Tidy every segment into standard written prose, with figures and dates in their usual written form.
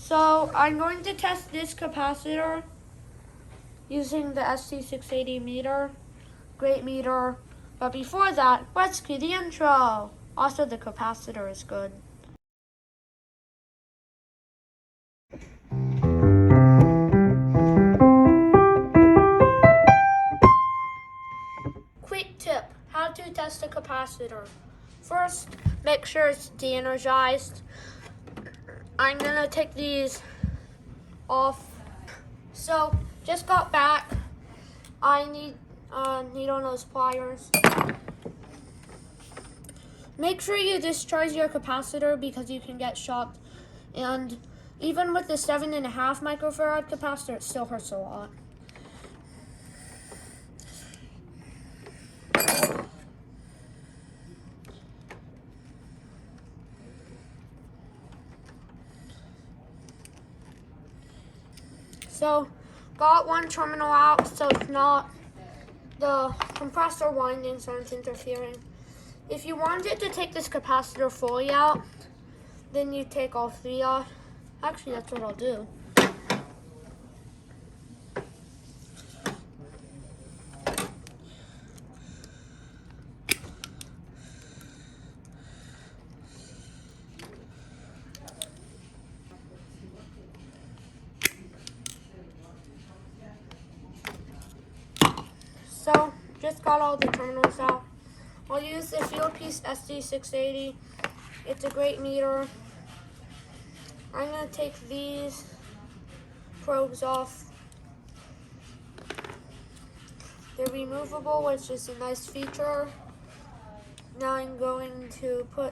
So I'm going to test this capacitor using the ST680 meter, great meter. But before that, let's cue the intro. Also, the capacitor is good. Quick tip, how to test a capacitor. First, make sure it's de-energized. I'm gonna take these off. So, just got back. I need needle nose pliers. Make sure you discharge your capacitor because you can get shocked. And even with the 7.5 microfarad capacitor, it still hurts a lot. So, got one terminal out, so it's not the compressor windings aren't interfering. If you wanted to take this capacitor fully out, then you take all three off. Actually, that's what I'll do. So, just got all the terminals out. I'll use the Fieldpiece SD680. It's a great meter. I'm going to take these probes off. They're removable, which is a nice feature. Now I'm going to put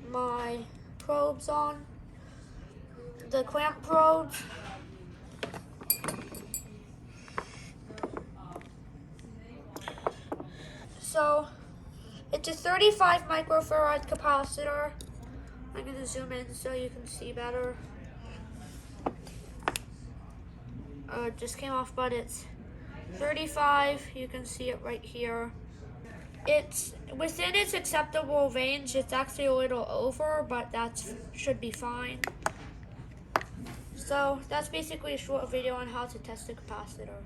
my probes on. The clamp probes. So, it's a 35 microfarad capacitor. I'm going to zoom in so you can see better. It just came off, but it's 35. You can see it right here. It's within its acceptable range. It's actually a little over, but that should be fine. So, that's basically a short video on how to test a capacitor.